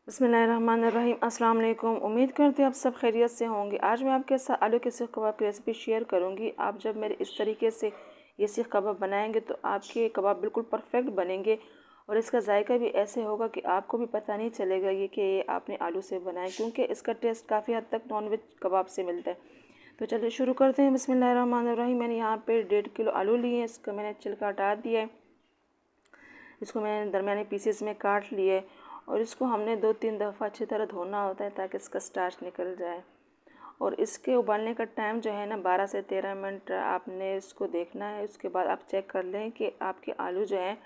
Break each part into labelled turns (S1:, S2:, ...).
S1: बिस्मिल्लाहिर्रहमानिर्रहीम। अस्सलाम वालेकुम। उम्मीद करते हैं आप सब खैरियत से होंगे। आज मैं आपके साथ आलू के सीख कबाब की रेसिपी शेयर करूंगी। आप जब मेरे इस तरीके से ये सीख कबाब बनाएंगे तो आपके कबाब बिल्कुल परफेक्ट बनेंगे और इसका जायका भी ऐसे होगा कि आपको भी पता नहीं चलेगा ये आपने आलू से बनाए, क्योंकि इसका टेस्ट काफ़ी हद तक नॉनवेज कबाब से मिलता है। तो चलिए शुरू करते हैं। बिस्मिल्लाहिर्रहमानिर्रहीम। मैंने यहाँ पर 1.5 किलो आलू लिए हैं। इसका मैंने छिलका हटा दिया है। इसको मैंने दरमियाने पीसेस में काट लिए और इसको हमने 2-3 दफ़ा अच्छी तरह धोना होता है ताकि इसका स्टार्च निकल जाए। और इसके उबालने का टाइम जो है ना 12 से 13 मिनट आपने इसको देखना है। उसके बाद आप चेक कर लें कि आपके आलू जो हैं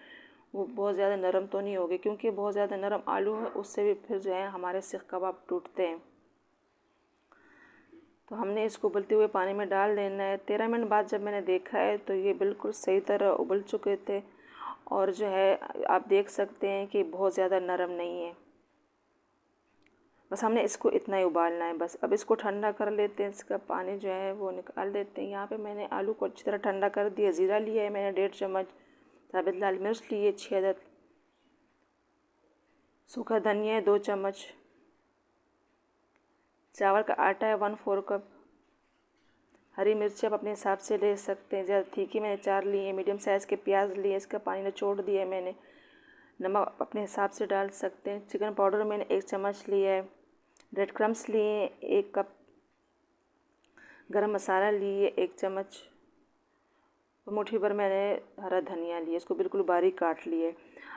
S1: वो बहुत ज़्यादा नरम तो नहीं होगे, क्योंकि बहुत ज़्यादा नरम आलू है उससे भी फिर जो है हमारे सीख कबाब टूटते हैं। तो हमने इसको उबलते हुए पानी में डाल देना है। 13 मिनट बाद जब मैंने देखा है तो ये बिल्कुल सही तरह उबल चुके थे और जो है आप देख सकते हैं कि बहुत ज़्यादा नरम नहीं है। बस हमने इसको इतना ही उबालना है बस। अब इसको ठंडा कर लेते हैं, इसका पानी जो है वो निकाल देते हैं। यहाँ पे मैंने आलू को अच्छी तरह ठंडा कर दिया। ज़ीरा लिया है मैंने 1.5 चम्मच, साबित लाल मिर्च लिए 6 अदद, सूखा धनिया है 2 चम्मच, चावल का आटा है 1/4 कप, हरी मिर्च आप अपने हिसाब से ले सकते हैं। ज़्यादा तीखी मैंने 4 ली है। मीडियम साइज़ के प्याज लिए, इसका पानी निचोड़ दिया है मैंने। नमक अपने हिसाब से डाल सकते हैं। चिकन पाउडर मैंने 1 चम्मच लिया है। ब्रेड क्रम्स लिए 1 कप, गरम मसाला लिए 1 चम्मच और मुट्ठी भर मैंने हरा धनिया लिया, इसको बिल्कुल बारीक काट लिए।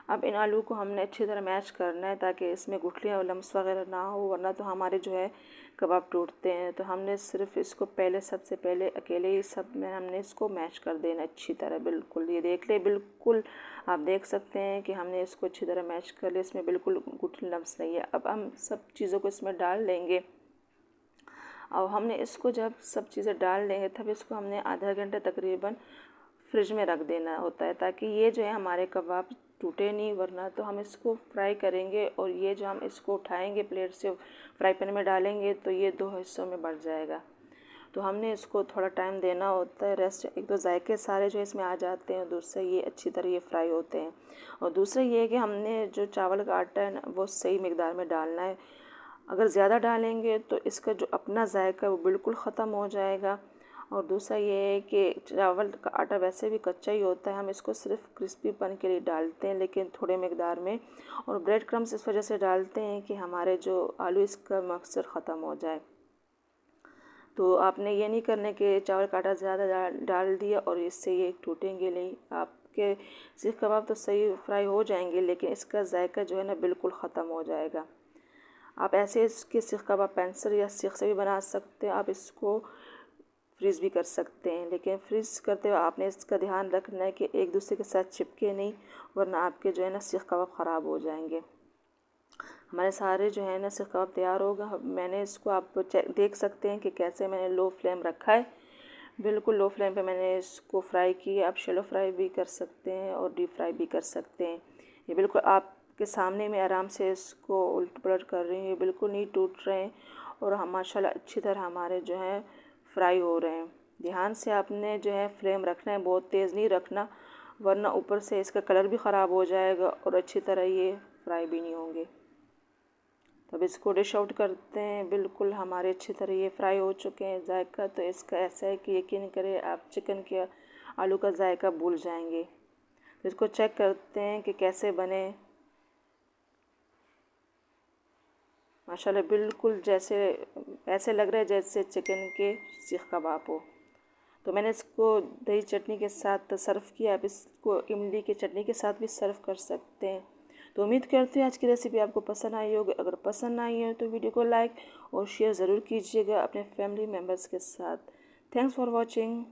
S1: अब इन आलू को हमने अच्छी तरह मैश करना है ताकि इसमें गुठलियाँ और लम्स वगैरह ना हो, वरना तो हमारे जो है कबाब टूटते हैं। तो हमने सिर्फ इसको सबसे पहले अकेले ही सब में हमने इसको मैश कर देना अच्छी तरह। बिल्कुल ये देख ले, बिल्कुल आप देख सकते हैं कि हमने इसको अच्छी तरह मैश कर लिया। इसमें बिल्कुल गुठली लम्स नहीं है। अब हम सब चीज़ों को इसमें डाल लेंगे और हमने इसको जब सब चीज़ें डाल लेंगे तब इसको हमने आधा घंटा तकरीबन फ्रिज में रख देना होता है ताकि ये जो है हमारे कबाब टूटे नहीं, वरना तो हम इसको फ्राई करेंगे और ये जो हम इसको उठाएंगे प्लेट से फ्राई पैन में डालेंगे तो ये 2 हिस्सों में बढ़ जाएगा। तो हमने इसको थोड़ा टाइम देना होता है रेस्ट। एक तो जायके सारे जो इसमें आ जाते हैं, दूसरा ये अच्छी तरह ये फ्राई होते हैं और दूसरा ये है कि हमने जो चावल का आटा है ना वो सही मिकदार में डालना है। अगर ज़्यादा डालेंगे तो इसका जो अपना जायका वो बिल्कुल ख़त्म हो जाएगा। और दूसरा ये है कि चावल का आटा वैसे भी कच्चा ही होता है, हम इसको सिर्फ क्रिस्पीपन के लिए डालते हैं लेकिन थोड़े मिकदार में। और ब्रेड क्रम्स इस वजह से डालते हैं कि हमारे जो आलू इसका मक्सर ख़त्म हो जाए। तो आपने ये नहीं करने कि चावल का आटा ज़्यादा डाल दिया और इससे ये टूटेंगे नहीं। आपके सीख कबाब तो सही फ्राई हो जाएंगे लेकिन इसका जायका जो है ना बिल्कुल ख़त्म हो जाएगा। आप ऐसे इसके सीख कबाब पेंसिल या सीख से भी बना सकते हैं। आप इसको फ्रीज़ भी कर सकते हैं, लेकिन फ्रीज़ करते हुए आपने इसका ध्यान रखना है कि एक दूसरे के साथ चिपके नहीं, वरना आपके जो है ना सीख कबाब ख़राब हो जाएंगे। हमारे सारे जो है ना सीख कबाब तैयार होगा। मैंने इसको आप देख सकते हैं कि कैसे मैंने लो फ्लेम रखा है, बिल्कुल लो फ्लेम पे मैंने इसको फ्राई किया। आप शैलो फ्राई भी कर सकते हैं और डीप फ्राई भी कर सकते हैं। ये बिल्कुल आपके सामने मैं आराम से इसको उलट पलट कर रही हूँ, ये बिल्कुल नहीं टूट रहे हैं और हम माशाल्लाह अच्छी तरह हमारे जो है फ्राई हो रहे हैं। ध्यान से आपने जो है फ्लेम रखना है, बहुत तेज़ नहीं रखना, वरना ऊपर से इसका कलर भी ख़राब हो जाएगा और अच्छी तरह ये फ्राई भी नहीं होंगे। तब इसको डिश आउट करते हैं। बिल्कुल हमारे अच्छी तरह ये फ्राई हो चुके हैं। जायका तो इसका ऐसा है कि यकीन करें आप चिकन के आलू का जायका भूल जाएंगे। तो इसको चेक करते हैं कि कैसे बने। माशाल्लाह बिल्कुल जैसे ऐसे लग रहा है जैसे चिकन के सीख कबाब हो। तो मैंने इसको दही चटनी के साथ सर्व किया। आप इसको इमली की चटनी के साथ भी सर्व कर सकते हैं। तो उम्मीद करते हैं आज की रेसिपी आपको पसंद आई होगी। अगर पसंद आई हो तो वीडियो को लाइक और शेयर ज़रूर कीजिएगा अपने फैमिली मेम्बर्स के साथ। Thanks for watching.